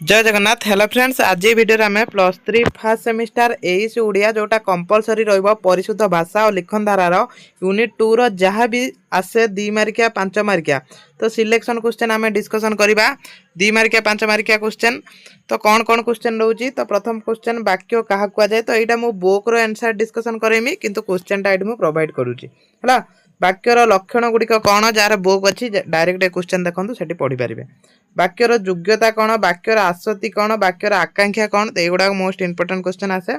जय Jagannath. Hello friends, आज video आम +3 फर्स्ट सेमिस्टर एईसी ओडिया जोटा कंपलसरी रहिबो परिशुद्ध भाषा और लिखन धारार यूनिट 2 रो जहाँ भी आसे 2 मार्किया 5 मार्किया तो सिलेक्शन क्वेश्चन आम डिस्कसन करबा। 2 मार्किया 5 मार्किया क्वेश्चन तो कौन कौन क्वेश्चन रहउची। तो प्रथम क्वेश्चन वाक्य कहा कुआ जाय, तो एटा मु बुक रो आंसर डिस्कसन करेमी किंतु क्वेश्चन टा एटी मु प्रोवाइड करूची। हला वाक्यर लक्षण गुड़िक कौन जार बुक अच्छी डायरेक्ट क्वेश्चन देखो सेठी पढ़ी पारे। वाक्यर योग्यता कौन, वाक्यर आसति कौन, वाक्यर आकांक्षा कौन, तो युवा मोस्ट इंपोर्टेंट क्वेश्चन आसे।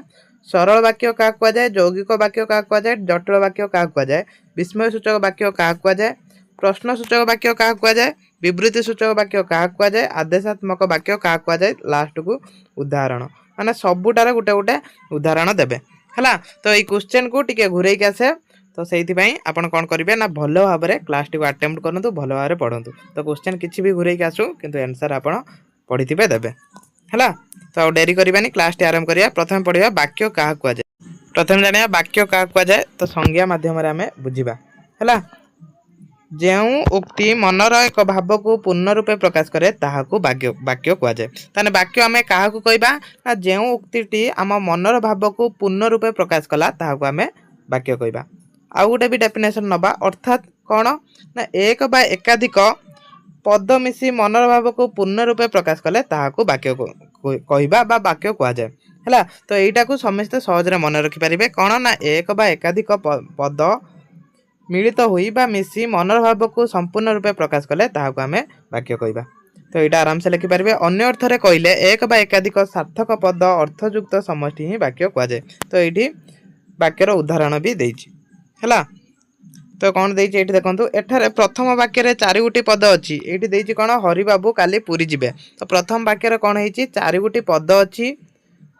सरल वाक्य क्या कहुए, यौगिक वाक्य क्या कहुए, जटिल वाक्य क्या कहुए, विस्मय सूचक वाक्य क्या कहुए, प्रश्न सूचक वाक्य क्या कहुए, विवृत्ति सूचक वाक्य क्या कहुए, आदेशात्मक वाक्य क्या कहुए, लास्ट को उदाहरण माने सबुटार गोटे गोटे उदाहरण देबे हला। तो ये क्वेश्चन को टिके घुरेक आसे, तो से आपण कौन करेंगे ना भल भाव में क्लास टी अटेम्प्ट करूँ, भल भाव में पढ़ु। तो क्वेश्चन किसी भी घुरेक आसू किंतु आंसर आप पढ़ी देवे है। तो डेरी करवानी, क्लास टी आरंभ करिया। प्रथम पढ़िया वाक्य क्या कहुए। प्रथम जानिया वाक्य क्या कहुए, तो संज्ञा माध्यम आम बुझा है। जो उक्ति मनर एक भाव को पूर्ण रूपे प्रकाश करे ताहाकू वाक्य कहुए। ताने वाक्य आम क्या कहवा ना, जो उक्ति आम मनर भाव को पूर्ण रूपे प्रकाश कला ताहाकू आम वाक्य कहवा। आउ गोटे भी डेफिनेशन नबा, अर्थात कौन ना एक बा एकाधिक पद मिसी मनर भाव को पूर्ण रूपे प्रकाश कले ताहाकू वाक्य कहवा बा वाक्य कहुए है। तो यहीटा को समस्ते सहजरे मन रखिपारे कौन ना, एक बा एकाधिक पद मिलित होई बा मिसी मनर भाव को संपूर्ण रूपे प्रकाश कले ताहाकू आमे वाक्य कहवा। तो यहाँ आराम से लिखिपारे। अन्य अर्थरे कहले एक बा एकाधिक सार्थक पद अर्थयुक्त समष्टि ही वाक्य कहुए। तो ये वाक्यर उदाहरण भी देछि है। तो कौन देछि एठी देखंतु, एठारे प्रथम वाक्य रे 4 गोटी पद अछि। एठी देछि कौन, हरि बाबू काली पुरी जिबे। तो प्रथम वाक्य रे कौन हेछि, 4 गोटी पद अछि,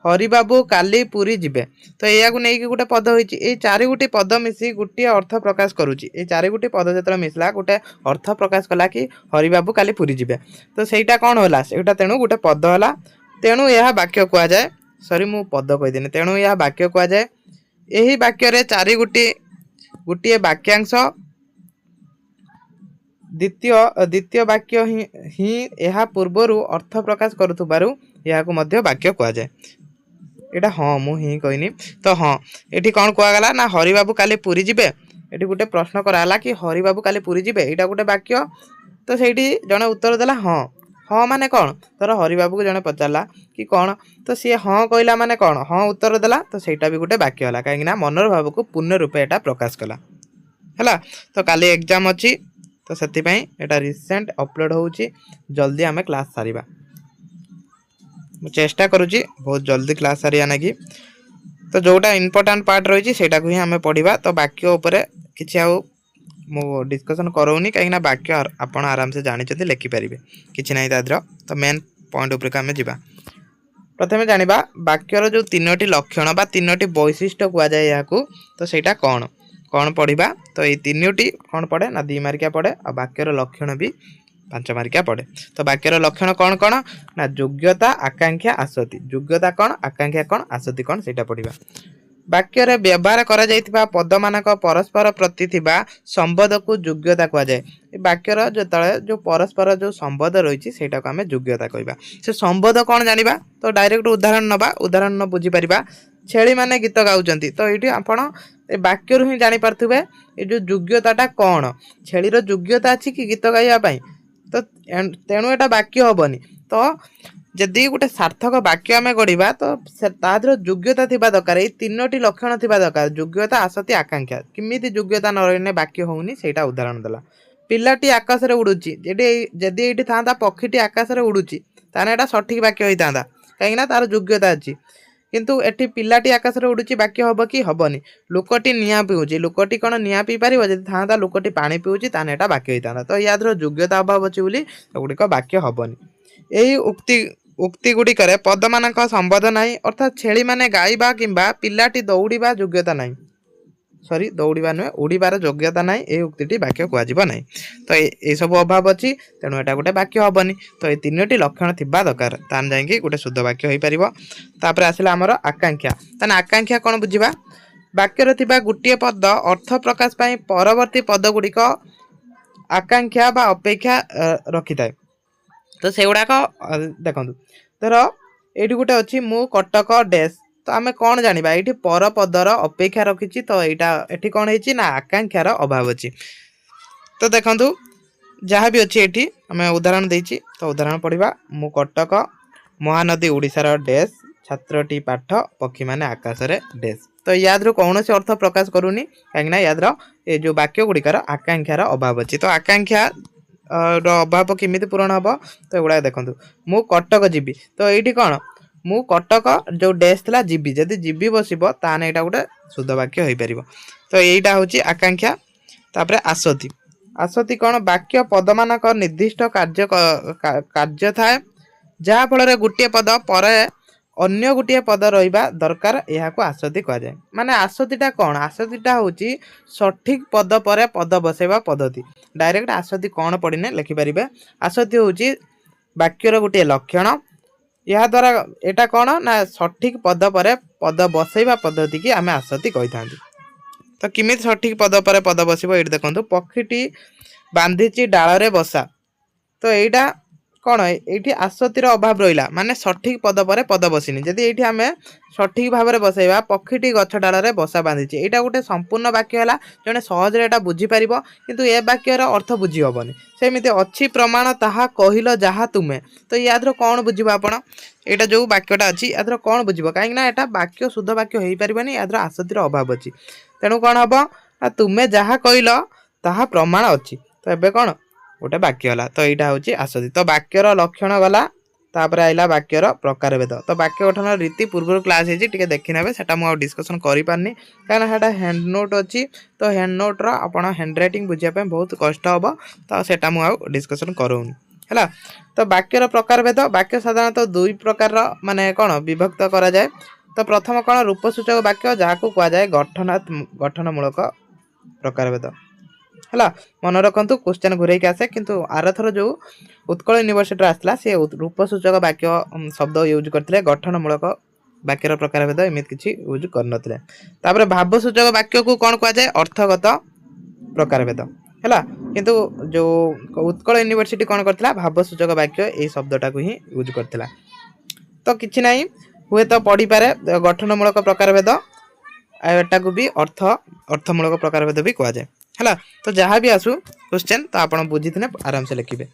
हरि बाबू काली पुरी जिबे। तो या को नै कि गोटे पद होइछि, ए 4 गोटी पद मिसी गोटी अर्थ प्रकाश करूछि। ए 4 गोटी पद जेतरा मिसला गोटे अर्थ प्रकाश कला कि हरि बाबू काली पुरी जिबे। तो सेटा कौन होला, सेटा तेनु गोटे पद होला, तेनु यह वाक्य कुआ जाय। सॉरी मु पद कहि देनी, तेनु यह वाक्य कुआ जाय। एही वाक्य रे 4 गोटी गोटे वाक्यांश द्वितीय वाक्य ही यह पूर्वर अर्थ प्रकाश करुथबारु यहाकू मध्य वाक्य कहुए। यहाँ हाँ मुझे कहनी। तो हाँ ये कौन कहगला ना, हरि बाबू काली पुरी जिबे। ये गोटे प्रश्न कराला कि हरि बाबू काली पुरी जिबे, यहाँ गोटे वाक्य। तो सही जड़े उत्तर देला हाँ। हाँ माने कौन, तर हरि बाबू को जड़े पचारा कि कौन, तो सी हाँ कहला माने कौन, हाँ उत्तर देला। तो सहीटा भी गोटे वाक्य है, कहीं मनर भाव को पूर्ण रूपे एटा प्रकाश कला है। तो काली एग्जाम अच्छी, तो से एटा रिसेंट अपलोड होची। जल्दी आमे क्लास सारिबा, चेष्टा करुची बहुत जल्दी क्लास सारिया ना कि। तो जोटा इंपोर्टेंट पार्ट रही सेटा को ही आमे पढ़िबा। तो वाक्य उपरे किछि आउ मो डिस्कशन करौनी, कहीं वाक्य आपण आराम से जानी लिखि पारे कि ना तादर। तो मेन पॉइंट उपरे आमे जिबा। प्रथम जानिबा वाक्यर जो 3टी लक्षण बा 3टी वैशिष्ट्य कुआ जाय याकू, तो सेटा कौन कौन पढ़िबा। तो ये 3टी कौन पड़े ना, 2 मार्किया पड़े। और वाक्यर लक्षण भी 5 मार्किया पड़े। तो वाक्यर लक्षण कौन कौन ना, योग्यता आकांक्षा आसति। योग्यता कौन, आकांक्षा कौन, आसति कौन, सेटा पढ़िबा। वाक्य रे व्यवहार करा जायतिबा पद मानक परस्पर प्रति थिबा संबंध को योग्यता कहा जाए। वाक्यर जेतले जो परस्पर जो संबंध रही सेटा को आमे योग्यता कहबा। से संबंध कौन जानिबा, तो डायरेक्ट उदाहरण नबा, उदाहरण न बुझी परिबा। छेली माने गीत गाउचंती, तो एठी आपण ए वाक्य रु ही जानि पारथुबे ए जो योग्यताटा कौन, छेली रो योग्यता अछि कि गीत गाइबा पई। तो तेणु एटा वाक्य हबनी। तो जदि गोटे सार्थक वाक्य आमे गढ़ा, तो तादर योग्यता थिबा दरकार। ए 3टी लक्षण थिबा दरकार, योग्यता आसति आकांक्षा। किमिति योग्यता न रहिने वाक्य होउनी, सेटा उदाहरण देला। पिलाटी आकाश रे उडुची, जदि एठी थांदा पक्षीटी आकाश रे उडुची, ताने एटा सठिक वाक्य होई तांदा, काहेकि ना तार योग्यता अछि। किंतु एठी पिलाटी आकाश रे उडुची वाक्य हबो कि हबनी। लोकटी निया पिउची, लोकटी कोन निया पी पारिबो, जदि थांदा लोकटी पानी पिउची ताने एटा वाक्य होई तांदा। तो यादर योग्यता अभाव अछि बोली एगुडिक वाक्य हबनी। एही उक्ति गुड़िकर पद मानक संबंध नाही, अर्थात छेली माने गाइबा किंबा पिलाटी दौड़ीबा योग्यता नाही। सॉरी दौड़ीबा नुहे, उड़ीबार योग्यता नाही, ए उक्तिटी वाक्य कुआजिबो नाही। तो ए सब अभाव अछि, तेणु एटा गोटे वाक्य हबनी। तो ए 3टी लक्षण थिबा दरकार, तान जाईकी गोटे शुद्ध वाक्य होई परिबो। तापर आसिला हमर आकांक्षा। ताने आकांक्षा कोन बुझिबा, वाक्यर थिबा गुटिए पद अर्थ प्रकाश पई परवर्ती पद गुड़िक आकांक्षा बा अपेक्षा रखिथाय। तो से गुड़ाक देखु धर ये गोटे अच्छी मु कटक डैश तो आम कौन जाना ये पर पदर अपेक्षा रखी तो यहाँ ये कौन है आकांक्षार अभाव अच्छी तो देखु जहाँ भी अच्छी ये आम उदाहरण देती तो उदाहरण पढ़ा मु कटक महानदी ओडिशार डैश छात्रटी पाठ पक्षी माने आकाश रे डैश तो याद कौन से अर्थ प्रकाश करूनी कहीं याद ये जो वाक्य गुड़िकार आकांक्षार अभाव अच्छी तो आकांक्षा अभाव केमी पूरण हम तो एगुड़ा देखूँ मु कटक जीवी तो ये कौन मु कटक जो डैश था जीवी जदि जीवी बसब ताने यहाँ गोटे शुद्ध वाक्य हो पार तो यहीटा हूँ आकांक्षा तापर आसती आसती कौन वाक्य पद मानक निर्दिष्ट कार्य थाए जहाँ फल गोटे पद पर अन्य गोटे पद रहा दरकार यह आसती कहुए माने आसतीटा कौन आसतीटा हूँ सठिक पद पर पद बसैवा पद्धति डायरेक्ट आसती कौन पढ़ने लिखिपारे आसती हूँ वाक्यर गोटे लक्षण यह द्वारा यहाँ कौन ना सठिक पद पर पद बसैवा पद्धति की आम आसती कही था तो किमित सठिक पद पर पद बसब ये देखो पक्षीटी बांधीची डाल रे बसा तो यहाँ कौन ये आसतीर अभाव रहा माने सठिक पद पर पद बसनी जदि ये आम सठिक भाव में बसैवा पक्षीटी गछ डाल में बसा बांधीची यहाँ गोटे संपूर्ण वाक्य है जड़े सहज यहाँ बुझीपार किंतु ए वाक्यर अर्थ बुझी हेनी सेमती अच्छी प्रमाण ताहा कहल जहाँ तुम्हें तो याद कौन बुझे आप यहाँ जो वाक्यटा अच्छी याद कौन बुझे कहीं यहाँ वाक्य शुद्ध वाक्य हो पारे याद आसतीर अभाव अच्छी तेणु कौन हम ना तुम्हें जहाँ कहल ताहा प्रमाण अच्छी तो एबे कौन गोटे वाक्य है तो यहाँ हूँ आसती तो वाक्यर लक्षण गला तापर आइला वाक्यर प्रकार भेद तो वाक्य गठन रीति पूर्व क्लास है देखी ने मुझे डिस्कसन कर पारनी कहीं हैंड नोट अच्छी तो हैंड नोट्र आप हैंड रईटिंग बुझापी बहुत कष्ट हम तो सेटा मुझे डिस्कसन करूनी है तो वाक्यर प्रकार भेद वाक्य साधारणतः दुई प्रकार माने कौन विभक्त करा जाए तो प्रथम कौन रूपसूचक वाक्य जहाँ को कहुए गठनमूलक प्रकार भेद है मन रखु क्वेश्चन घूरे आसे किंतु आर थर जो उत्कल यूनिवर्सिटी आसला सी रूपसूचक वाक्य शब्द यूज करते गठनमूलक वाक्यर प्रकार भेद एमती किसी यूज कर भावसूचक वाक्य को कौन कहुए अर्थगत प्रकार भेद है किंतु जो उत्कल यूनिवर्सिटी कौन करथिला भावसूचक वाक्य ये शब्दटा को ही यूज करथिला तो किछि नहीं हुए तो पढ़ी पारे गठनमूलक प्रकार भेद एटा को भी अर्थमूलक प्रकार भेद भी कहुए है तो जहाँ भी आसू क्वेश्चन तो आप बुझी आराम से लिखे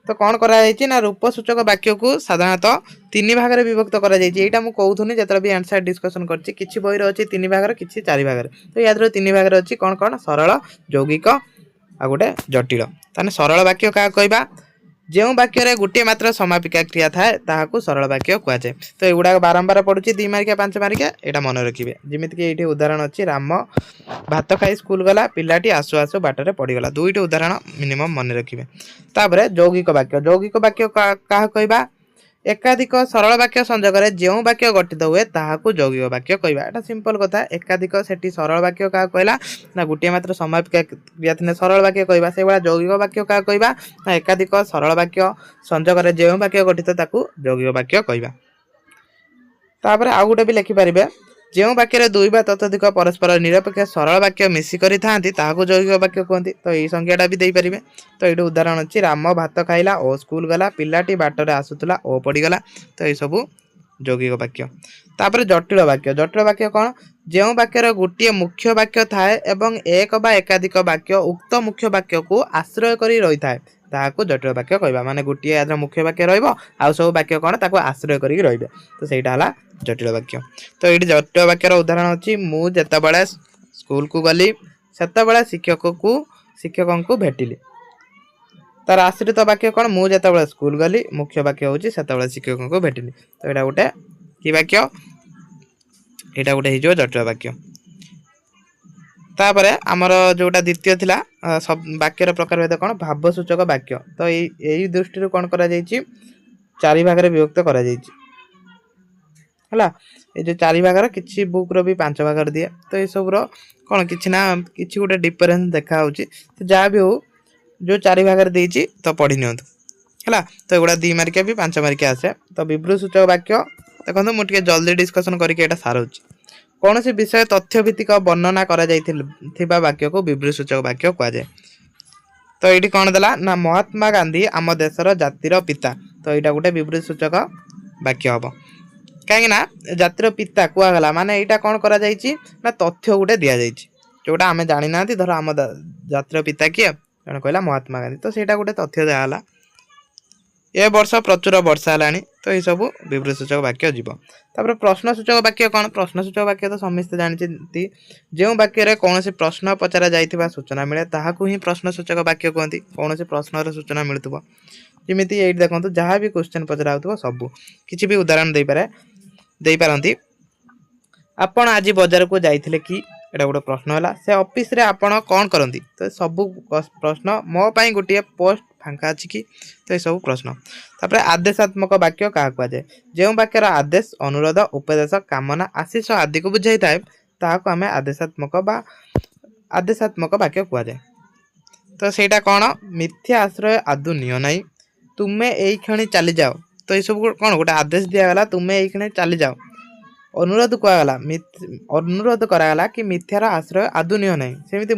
तो कौन कराई ना रूपसूचक वाक्य को साधारणतः तीन भाग में विभक्त कराइए मुझे कहूनी जो भी आंसर डिस्कसन कर बही अच्छी तीन भाग कि चार भाग तो याद तीन भाग अच्छी कौन कौन सरल यौगिक आ गोटे जटिल ताने सरल वाक्य क्या कहवा जो वाक्य गोटे मात्र समापिका क्रिया थाए ताहाकू सरल वाक्य कहुए तो एगुड़ा बारंबार पड़ुची 2 मार्किया 5 मार्किया यहाँ मन रखिए जमीक ये उदाहरण अच्छी राम भात खाई स्कूल गला पिलाटी आसु आसु बाटर पड़गला दुईटी उदाहरण मिनिमम मन रखिए तापर यौगिक वाक्य क्या कहवा एकाधिक सरल वाक्य संयोग में जो वाक्य गठित हुए ताहाकू यौगिक वाक्य कहवा एटा सिंपल कथा एकाधिक सेठी सरल वाक्य क्या कहला ना गोटे मात्र समापिका क्रिया थिने सरल वाक्य कहवा से भाया यौगिक वाक्य क्या कहवा ना एकाधिक सरल वाक्य संयोग में जो वाक्य गठित ताकू यौगिक वाक्य कहवा तापर आउ गोटे भी लिखि पारिबे जो वाक्य दुई बा ततोधिक परस्पर निरपेक्ष सरल वाक्य मिसिकरी थांती ताहाकू यौगिक वाक्य कहते तो यही संज्ञाटा भी दे पारिबे तो ये उदाहरण अच्छी राम भात खाइला ओ स्कूल गला पिलाटी बाटर आसुला ओ पड़गला तो ये सब यौगिक वाक्य तापर जटिल वाक्य कौन जो वाक्यर गोटे मुख्य वाक्य थाए एवं एक बा एकाधिक वाक्य उक्त मुख्य वाक्य को आश्रय करी रही थाए ताहाकू जटिल वाक्य कहवा माने गोटे याद मुख्य वाक्य रहिबो आ सब वाक्य कौन ताको आश्रय करी रहिबे तो सेटा हला जटिल वाक्य तो ये जटिल वाक्यर उदाहरण अच्छी मु जेतेबेले स्कूल को गली सेतेबेले शिक्षक को भेटिली तार आश्रित वाक्य कौन मु जेतेबेले स्कूल गली मुख्य वाक्य होची सेतेबेले शिक्षक को भेटिली तो यहाँ गोटे कि वाक्य यहाँ गोटे हो जटिल वाक्य तापर आमर जोटा द्वितीय थिला सब वाक्यर प्रकार भेद कौन भावसूचक वाक्य तो यही दृष्टि कौन करा जायछि 4 भाग में विभक्त करा जायछि है ये जो 4 भाग किसी बुक रो भी 5 भाग दिए तो ये सब कौन कि ना कि गोटे डिफरेन्स देखा तो जहाँ भी हो जो 4 भाग देती तो पढ़ी नियंतु है तो एगुड़ा 2 मार्किया भी 5 मार्किया आसे तो विवृसूचक वाक्य देखो मुझे जल्दी डिस्कसन करके सारूँ कौन सी विषय तथ्य भित्तिक वर्णना करा वाक्य को विवृसूचक वाक्य कहुए तो ये कौन देला ना महात्मा गांधी आम देशर जातिर पिता। तो यहाँ गोटे विवृत्ति सूचक वाक्य हम कहीं जातिर पिता कहगला माने यहाँ कौन करा ना तथ्य गोटे दि जाए जोटा आम जानी ना धर आम जातिर पिता किए जन कहला महात्मा गांधी। तो यहाँ गोटे तथ्य दिगला ए वर्ष प्रचुर वर्षा है तो ये सब विवृत्ति सूचक वाक्य जीव। तापर प्रश्न सूचक वाक्य कौन प्रश्न सूचक वाक्य तो समस्ते जानते जो वाक्य कौन से प्रश्न पचरा जाइथिबा सूचना मिले ताहाकू ही प्रश्न सूचक वाक्य कहते कौन से प्रश्न सूचना मिलुव जमी ये देखो जहाँ भी क्वेश्चन पचरा हो सबू किसी भी उदाहरण दे पारती आपण आज बजार को जाइथिले कि एटा गोटे प्रश्न है से ऑफिस रे आपण कौन करती तो सबू प्रश्न मो पाई गोटे पोस्ट फांका अच्छी कि तो ये सब प्रश्न। तापर आदेशात्मक वाक्य क्या कहुए जो वाक्यर आदेश अनुरोध उपदेश कामना आशीष आदि को बुझाई थाए ताकू आम आदेशात्मक वाक्य कहुए। तो ସେଇଟା कौन मिथ्या आश्रय आदु नियो नाई तुम्हें यही क्षणी चली जाओ। तो ये सब कौन गोटे आदेश दिगला तुम्हें यही क्षणी चली जाओ। अनुरोध कहगला अनुरोध करागला कि मिथ्यार आश्रय आदु नियो नाई सेमिति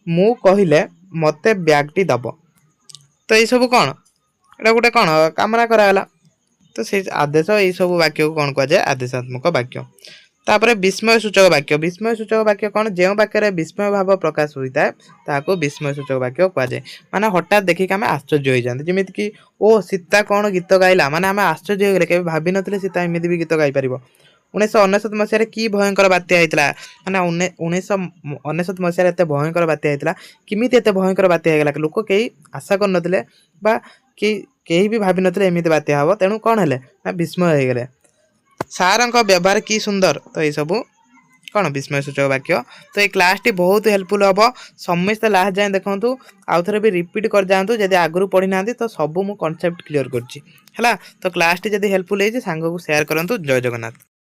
मु कहले मते ब्यागटी दब। तो ये सब कौन एटा गोटे कौन कामना करागला। तो से आदेश ये सब वाक्य को कौन कहुए आदेशात्मक वाक्य। तापर विस्मय सूचक वाक्य कौन जो वाक्य विस्मय भाव प्रकाश होता है ताको विस्मय सूचक वाक्य कहुए माने हठात देखिक आम आश्चर्य हो जाते जमीती कि ओ सीता कौन गीत गाइला माने आम आश्चर्य हो गए केबे भाभी नथिले सीता एमती भी गीत गाई पारिबो। 1999 मसीह कि भयंकर बात्या होता माने 1999 मसीह एत भयंकर बात्या होता किमित एत भयंकर बात्या होगा लोक कई आशा कर नथिले बा कहीं भी भाभी नथिले एमती बात्या हम तेणु कौन है ना विस्मय हो गले। सारंक व्यवहार की सुंदर। तो ये सब कौन विस्मय सूचक वाक्य। तो ये क्लास टी बहुत हेल्पफुल हम समस्ते लास्ट जाए देखूँ आउ थे भी रिपीट कर जातु जब आगु पढ़ी ना तो सब मु कॉन्सेप्ट क्लियर कर। तो क्लास टी जब हेल्पफुल है सांग को शेयर करूँ। जय जगन्नाथ।